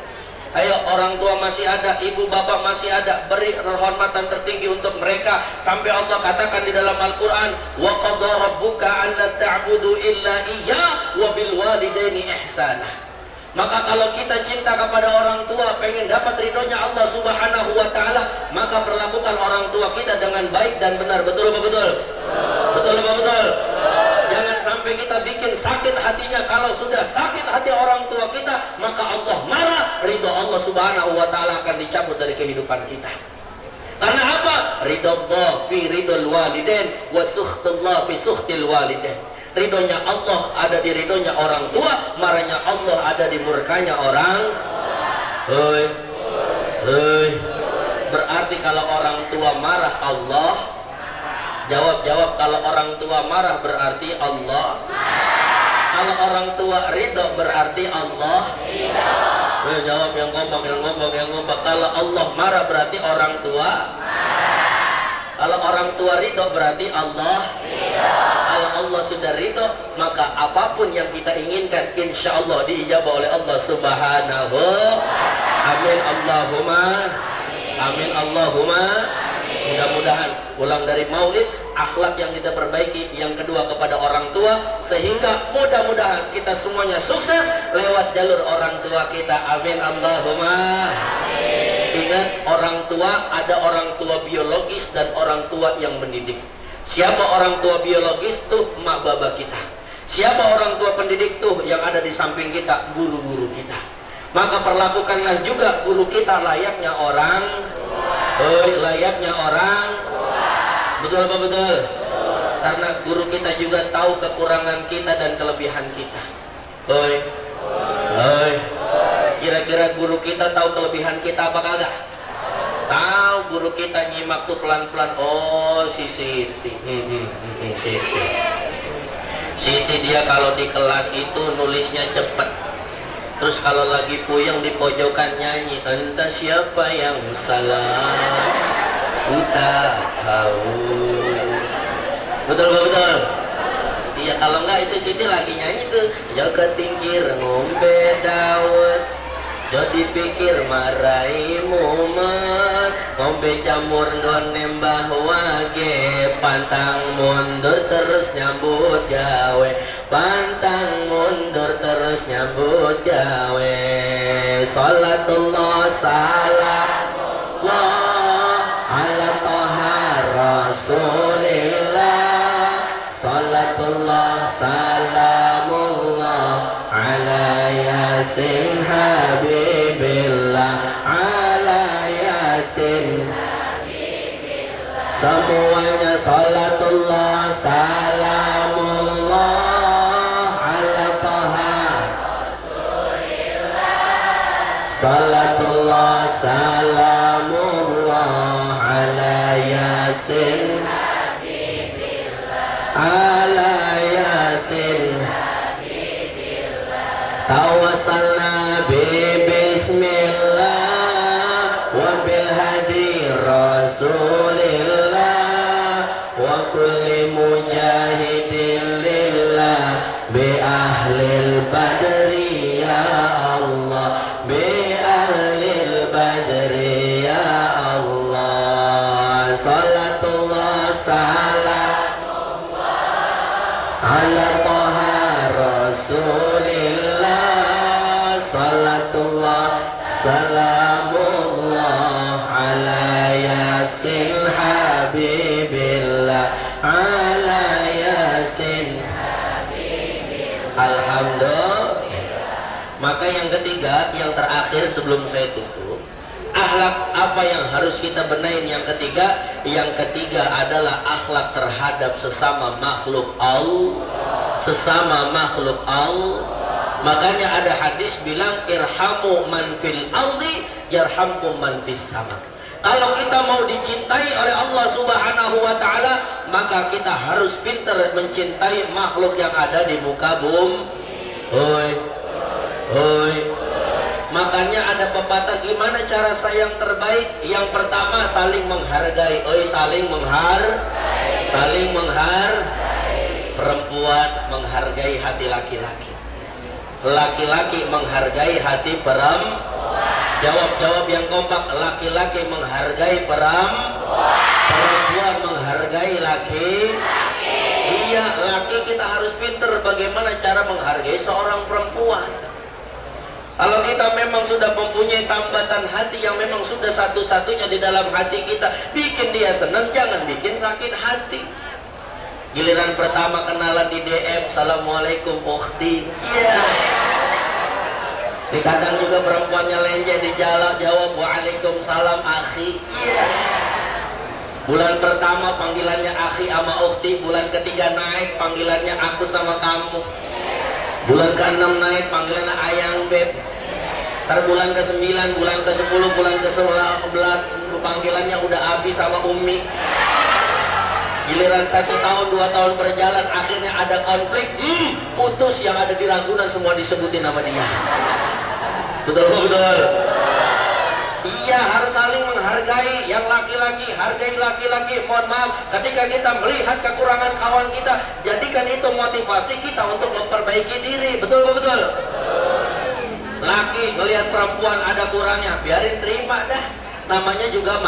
Ayo, orang tua masih ada, ibu bapak masih ada, beri penghormatan tertinggi untuk mereka. Sampai Allah katakan di dalam Al-Quran, wa qadha rabbuka alla ta'budu illa iyyah wa bil walidaini ihsana. Maka kalau kita cinta kepada orang tua, pengen dapat ridhonya Allah Subhanahu wa ta'ala, maka perlakukan orang tua kita dengan baik dan benar. Betul apa betul? Betul apa betul? Jangan sampai kita bikin sakit hatinya. Kalau sudah sakit hati orang tua kita, maka Allah marah, ridho Allah Subhanahu wa ta'ala akan dicabut dari kehidupan kita. Karena apa? Ridho Allah fi ridhol walidain wa sukhtullah fi sukhtil walidain. Ridhonya Allah ada di ridhonya orang tua, marahnya Allah ada di murkanya orang. Berarti kalau orang tua marah Allah, jawab kalau orang tua marah berarti Allah. Kalau orang tua ridho berarti Allah. Jawab yang ngomong. Kalau Allah marah berarti orang tua. Kalau orang tua ridho berarti Allah. Kalau Allah sudah ridho, maka apapun yang kita inginkan insya Allah diijabah oleh Allah Subhanahu. Amin Allahumma. Amin Allahumma. Mudah-mudahan pulang dari maulid, akhlak yang kita perbaiki, yang kedua kepada orang tua, sehingga mudah-mudahan kita semuanya sukses lewat jalur orang tua kita. Amin Allahumma. Ingat, orang tua ada orang tua biologis dan orang tua yang mendidik. Siapa orang tua biologis? Tuh mak baba kita. Siapa orang tua pendidik? Tuh yang ada di samping kita, guru-guru kita. Maka perlakukanlah juga guru kita layaknya orang. Layaknya orang. Betul apa betul? Karena guru kita juga tahu kekurangan kita dan kelebihan kita. Kira-kira guru kita tahu kelebihan kita apa kagak? Tahu. Guru kita nyimak tuh pelan-pelan. Oh, si Siti. Siti dia kalau di kelas itu nulisnya cepet. Terus kalau lagi puyeng di pojokan nyanyi, entah siapa yang salah, ku tak tahu. Betul betul. Iya, kalau enggak itu Siti lagi nyanyi tuh, jaga tingkir ngombe dawet, jadi pikir marai mumet, ngombe jamur nggon nembah wage, pantang mundur terus nyambut gawe, pantang mundur terus nyambut gawe. Salatullah salamullah ala toha rasulillah. Salatullah salamullah ala yasin habibillah, ala yasin habibillah. Semuanya salatullah salamullah ala toha rasulillah. Salatullah salamullah ala yasin ala yasin habibillah. Tawassalna bi bismillah wa bil hadi rasulillah wa kulli mujahidin lillah bi ahlil badri ya Allah, bi ahlil badri ya Allah. Salatullah salamullah ala toha rasulillah. Salatullah salamullah ala yasin habibillah, ala yasin habibillah. Alhamdulillah. Maka yang ketiga, yang terakhir sebelum saya tutup, akhlak apa yang harus kita benahin yang ketiga? Yang ketiga adalah akhlak terhadap sesama makhluk Allah. Sesama makhluk Allah. Makanya ada hadis bilang, irhamu man fil ardi yarhamkum man fis sama. Kalau kita mau dicintai oleh Allah Subhanahu wa ta'ala, maka kita harus pintar mencintai makhluk yang ada di muka bumi. Makanya ada pepatah, gimana cara sayang terbaik? Yang pertama saling menghargai. Saling menghargai. Perempuan menghargai hati laki-laki, laki-laki menghargai hati perempuan. Jawab yang kompak. Laki-laki menghargai perempuan menghargai laki. Iya, laki kita harus pinter bagaimana cara menghargai seorang perempuan. Kalau kita memang sudah mempunyai tambatan hati yang memang sudah satu-satunya di dalam hati kita, bikin dia senang, jangan bikin sakit hati. Giliran pertama kenalan di DM, Assalamualaikum ukhti. Iya. Kadang juga perempuannya lenjeh di jalan, jawab Waalaikumsalam akhi. Iya. Bulan pertama panggilannya akhi sama ukhti, bulan ketiga naik panggilannya aku sama kamu. Bulan ke-6 naik panggilannya ayang beb. Ntar bulan ke-9, bulan ke-10, bulan ke-11 panggilannya udah habis sama umi. Giliran 1 tahun 2 tahun berjalan akhirnya ada konflik, putus, yang ada di Ragunan semua disebutin nama dia. Betul betul. Iya, harus saling menghargai. Yang laki-laki hargai laki-laki. Mohon maaf, ketika kita melihat kekurangan kawan kita, jadikan itu motivasi kita untuk memperbaiki diri. Betul betul. Laki melihat perempuan ada kurangnya, biarin, terima dah. Namanya juga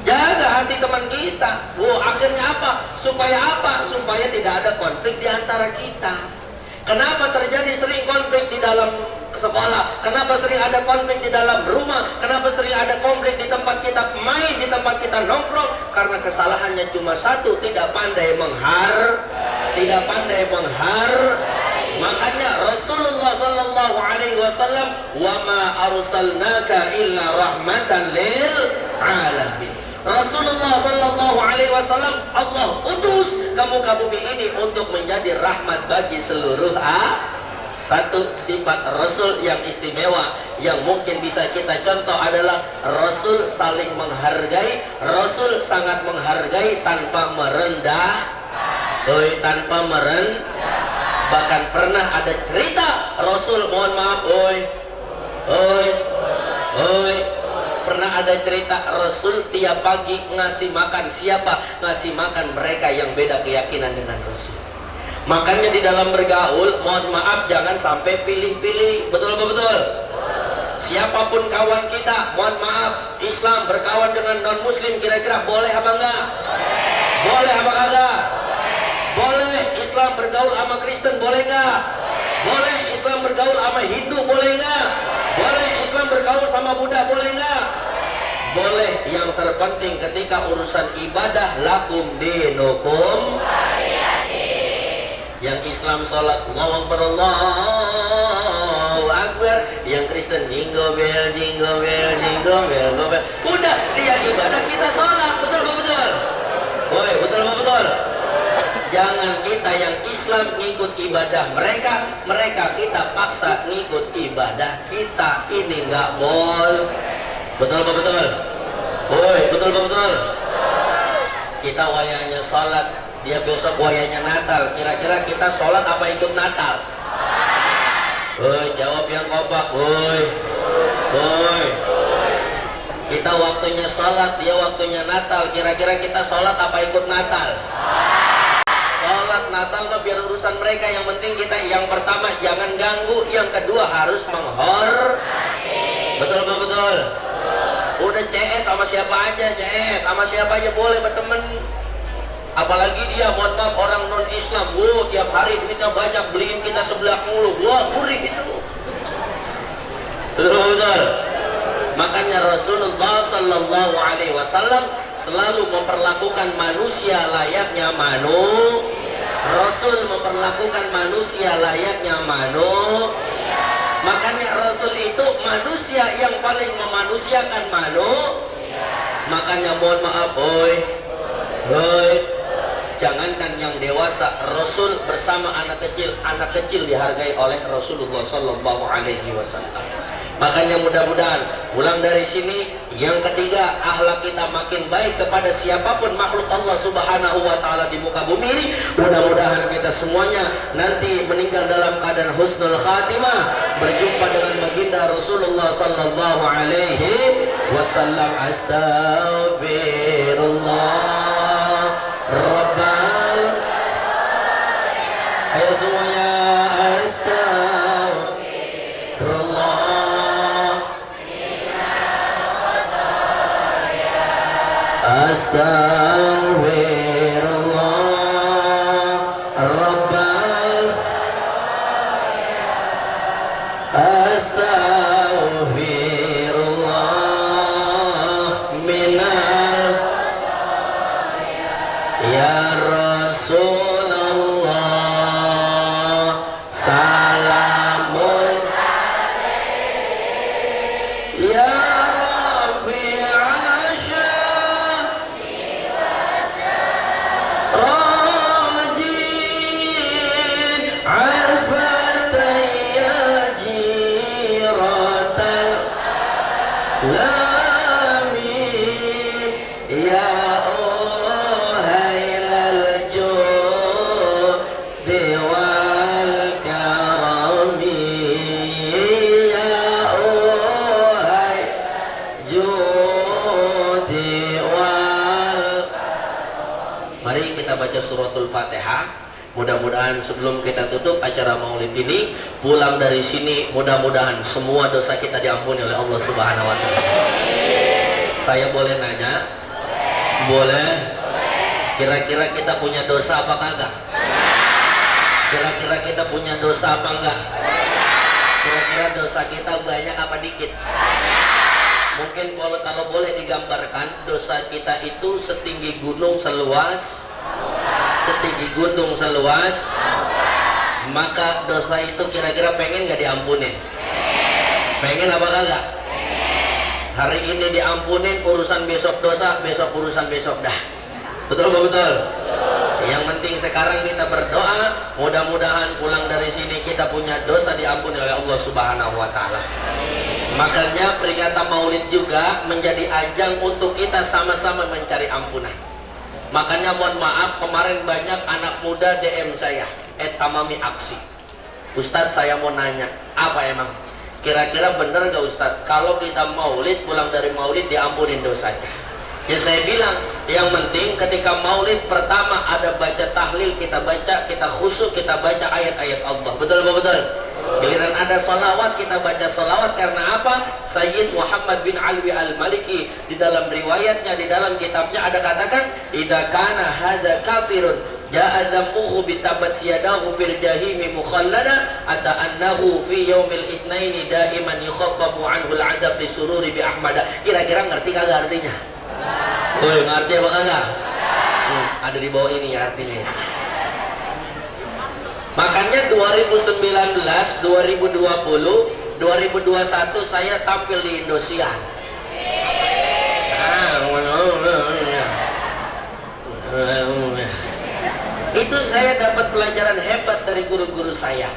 jaga hati teman kita. Akhirnya apa? Supaya tidak ada konflik di antara kita. Kenapa terjadi sering konflik di dalam sekolah? Kenapa sering ada konflik di dalam rumah? Kenapa sering ada konflik di tempat kita main, di tempat kita nongkrong? Karena kesalahannya cuma satu, tidak pandai Makanya Rasulullah sallallahu alaihi wasallam, "Wa ma arsalnaka illa rahmatan lil alamin." Rasulullah sallallahu alaihi wasallam Allah utus ke muka bumi ini untuk menjadi rahmat bagi seluruh Satu sifat Rasul yang istimewa yang mungkin bisa kita contoh adalah Rasul saling menghargai, Rasul sangat menghargai tanpa merendah. Bahkan pernah ada cerita Rasul, mohon maaf, pernah ada cerita Rasul tiap pagi ngasih makan siapa? Ngasih makan mereka yang beda keyakinan dengan Rasul. Makanya di dalam bergaul, mohon maaf, jangan sampai pilih-pilih. Betul betul. Siapapun kawan kita, mohon maaf, Islam berkawan dengan non muslim kira-kira boleh apa enggak? Boleh apa enggak? Boleh. Islam bergaul sama Kristen boleh enggak? Boleh. Islam bergaul sama Hindu boleh enggak? Boleh. Islam bergaul sama Buddha boleh enggak? Boleh. Yang terpenting ketika urusan ibadah, lakum dinukum. Yang Islam sholat Allahu Akbar, Allahu Akbar. Yang Kristen jingle bell. Udah, dia ibadah, kita sholat. Betul betul. Betul. Jangan kita yang Islam ngikut ibadah mereka kita paksa ngikut ibadah kita. Ini nggak boleh. Betul betul. Betul. Kita wayangnya sholat, dia besok wayangnya Natal. Kira-kira kita sholat apa ikut Natal? Jawab yang kompak. Kita waktunya sholat, dia waktunya Natal. Kira-kira kita sholat apa ikut Natal? Sholat Natal mah biar urusan mereka. Yang penting kita yang pertama jangan ganggu, yang kedua harus menghormati. Betul. Udah CS sama siapa aja, boleh berteman. Apalagi dia, mohon maaf, orang non Islam, tiap hari duitnya banyak, beliin kita sebelah mulu, gurih itu. Betul. Makanya Rasulullah sallallahu alaihi wasallam selalu memperlakukan manusia layaknya Rasul memperlakukan manusia layaknya Makanya Rasul itu manusia yang paling memanusiakan Makanya mohon maaf, jangankan yang dewasa, Rasul bersama anak kecil dihargai oleh Rasulullah sallallahu alaihi wasallam. Makanya mudah-mudahan pulang dari sini, yang ketiga, akhlak kita makin baik kepada siapapun makhluk Allah subhanahu wa ta'ala di muka bumi ini. Mudah-mudahan kita semuanya nanti meninggal dalam keadaan husnul khatimah, berjumpa dengan baginda Rasulullah sallallahu alaihi wasallam. Astaghfirullah Rabbal. Ayo semuanya, astaghfirullah Astaghfirullah Rabbal Astaghfirullah minal ya Rasulullah salamun ya Rafi'asya rajin arfataya jiratal lamin ya uhailal judi wal karami ya uhai judi wal. Mari kita baca suratul Fatihah. Mudah-mudahan sebelum kita tutup acara maulid ini, pulang dari sini mudah-mudahan semua dosa kita diampuni oleh Allah Subhanahu wa taala. Saya boleh nanya? Boleh? Kira-kira kita punya dosa apa kagak? Kira-kira kita punya dosa apa enggak? Kira-kira dosa kita banyak apa dikit? Mungkin kalau boleh digambarkan, dosa kita itu setinggi gunung seluas maka dosa itu kira-kira pengen gak diampunin? Pengen apa kagak? Hari ini diampunin, urusan besok dosa, besok urusan besok dah. Betul apa betul? Yang penting sekarang kita berdoa, mudah-mudahan pulang dari sini kita punya dosa diampuni oleh Allah Subhanahu wa taala. Makanya peringatan Maulid juga menjadi ajang untuk kita sama-sama mencari ampunan. Makanya mohon maaf, kemarin banyak anak muda DM saya, @tamami aksi. Ustadz, saya mau nanya, apa emang? Kira-kira bener gak Ustadz, kalau kita maulid, pulang dari maulid diampunin dosanya? Ya saya bilang, yang penting ketika maulid pertama ada baca tahlil, kita baca, kita khusyuk, kita baca ayat-ayat Allah. Betul apa betul? Giliran ada sholawat, kita baca sholawat. Karena apa? Sayyid Muhammad bin Alwi al-Maliki di dalam riwayatnya, di dalam kitabnya ada katakan, idza kana hadza kafirun ja'a dhammuhu bitabat yadahu fil jahimi mukhallada ata annahu fi yaumil itsnaini daiman yukhaffafu anhu al-'adab li sururi bi ahmada. Kira-kira ngerti kagak artinya? Woi, ngerti apa kagak? Ada di bawah ini ya artinya. Makanya 2019, 2020, 2021 saya tampil di Indosiar. Itu saya dapat pelajaran hebat dari guru-guru saya.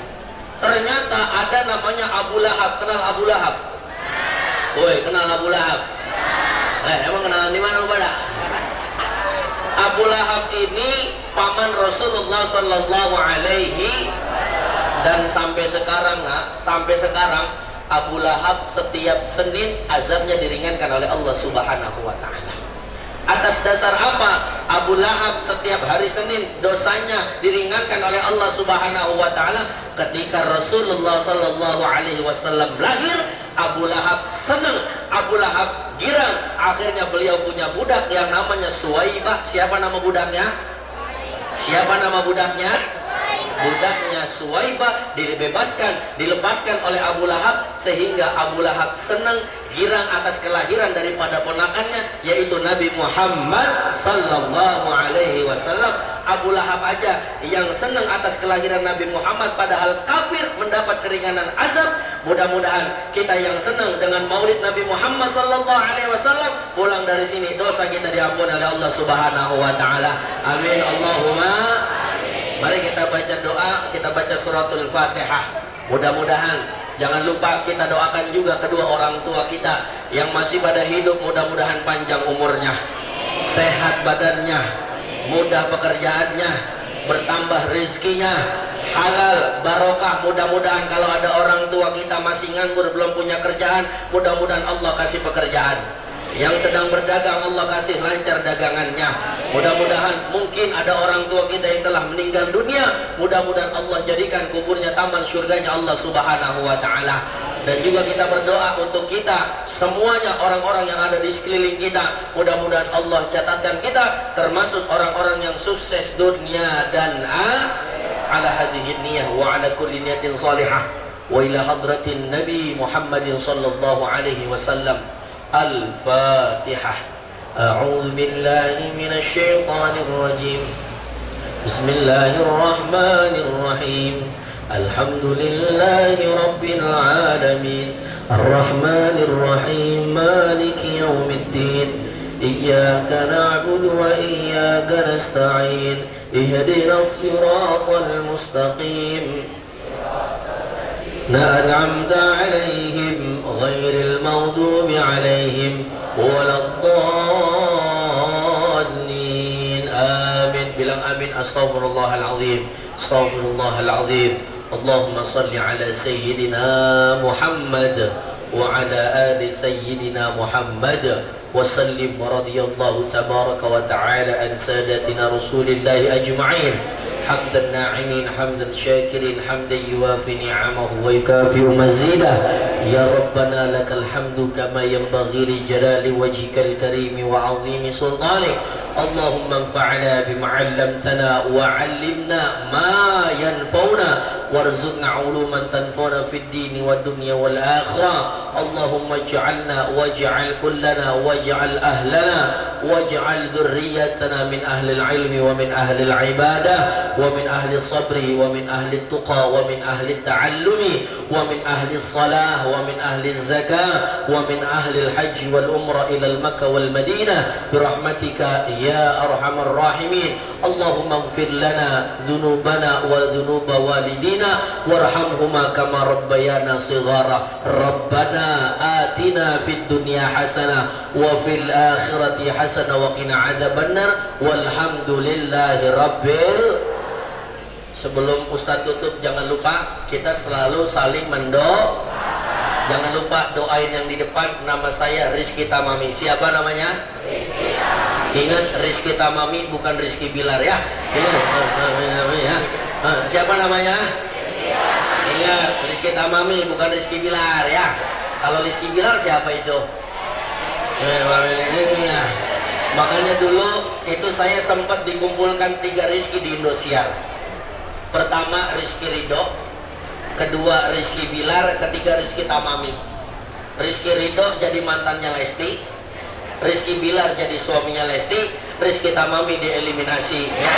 Ternyata ada namanya Abu Lahab. Kenal Abu Lahab? Woi, kenal Abu Lahab? Emang kenalan di mana lu pada? Abu Lahab ini paman Rasulullah Sallallahu Alaihi, dan sampai sekarang Abu Lahab setiap Senin azabnya diringankan oleh Allah Subhanahu Wa Taala. Atas dasar apa Abu Lahab setiap hari Senin dosanya diringankan oleh Allah Subhanahu Wa Taala? Ketika Rasulullah Sallallahu Alaihi Wasallam lahir, Abu Lahab senang, Abu Lahab girang. Akhirnya beliau punya budak yang namanya Suwaibah. Siapa nama budaknya? Siapa nama budaknya? Budaknya Suwaibah dilepaskan oleh Abu Lahab, sehingga Abu Lahab senang, girang atas kelahiran daripada ponakannya, yaitu Nabi Muhammad Sallallahu Alaihi Wasallam. Abu Lahab aja yang senang atas kelahiran Nabi Muhammad, padahal kafir mendapat keringanan azab. Mudah-mudahan kita yang senang dengan maulid Nabi Muhammad Sallallahu Alaihi Wasallam, pulang dari sini dosa kita diampuni oleh Allah Subhanahu Wa Taala. Amin Allahumma. Mari kita baca doa, kita baca suratul Fatihah. Mudah-mudahan, jangan lupa kita doakan juga kedua orang tua kita yang masih pada hidup, mudah-mudahan panjang umurnya, sehat badannya, mudah pekerjaannya, bertambah rezekinya, halal, barokah. Mudah-mudahan kalau ada orang tua kita masih nganggur, belum punya kerjaan, mudah-mudahan Allah kasih pekerjaan. Yang sedang berdagang, Allah kasih lancar dagangannya. Mudah-mudahan, mungkin ada orang tua kita yang telah meninggal dunia, mudah-mudahan Allah jadikan kuburnya taman surganya Allah Subhanahu Wa Taala. Dan juga kita berdoa untuk kita semuanya, orang-orang yang ada di sekeliling kita, mudah-mudahan Allah catatkan kita termasuk orang-orang yang sukses dunia dan ala hadhihi niyah wa ala kulli niyatin salihah wa ila hadratin Nabi Muhammadin sallallahu alaihi wasallam. Al-Fatihah. A'udzu billahi minasy syaithanir rajim. Bismillahirrahmanirrahim. Alhamdulillahi rabbil alamin. Ar-Rahmanir Rahim. Maliki yaumiddin. Iyyaka na'budu wa iyyaka nasta'in. Ihdinas siratal mustaqim. أنعمت عليهم غير المغضوب عليهم ولا الضالين آمين. Bilang amin. Astaghfirullahalazim. Astaghfirullahalazim. Allahumma salli ala sayyidina Muhammad wa ala ali sayyidina Muhammad wa sallim wa radiyallahu tabaraka wa ta'ala an sadatina rasulillahi ajma'in. حمدا ناعمين حمدا شاكرين حمدا يوافي نعمه ويكافئ مزيده. يا ربنا لك الحمد كما ينبغي لجلال وجهك الكريم وعظيم سلطانك. اللهم انفعنا بما علمتنا وعلمنا ما ينفعنا وارزقنا علوما تنفعنا في الدين والدنيا والآخرة. اللهم اجعلنا واجعل كلنا واجعل أهلنا واجعل ذريتنا من أهل العلم ومن أهل العبادة ومن أهل الصبر ومن أهل التقى ومن أهل التعلم ومن أهل الصلاة ومن أهل الزكاة ومن أهل الحج والعمرة إلى المكة والمدينة برحمتك يا أرحم الراحمين. اللهم اغفر لنا ذنوبنا وذنوب والدينا وارحمهما كما ربيانا صغارا. ربنا آتنا في الدنيا حسنة وفي الآخرة حسنة وقنا عذاب النار والحمد لله رب. Sebelum Ustadz tutup, jangan lupa kita selalu saling Jangan lupa doain yang di depan. Nama saya Rizky Tamami. Siapa namanya? Rizky Tamami. Ingat, Rizky Tamami bukan Rizky Bilar ya. Siapa namanya? Rizky Tamami. Ingat, Rizky Tamami bukan Rizky Bilar ya. Kalau Rizky Bilar siapa itu? Makanya dulu itu saya sempat dikumpulkan 3 Rizky di Indosiar. Pertama Rizky Ridho, kedua Rizky Bilar, ketiga Rizky Tamami. Rizky Ridho jadi mantannya Lesti, Rizky Bilar jadi suaminya Lesti, Rizky Tamami dieliminasi ya.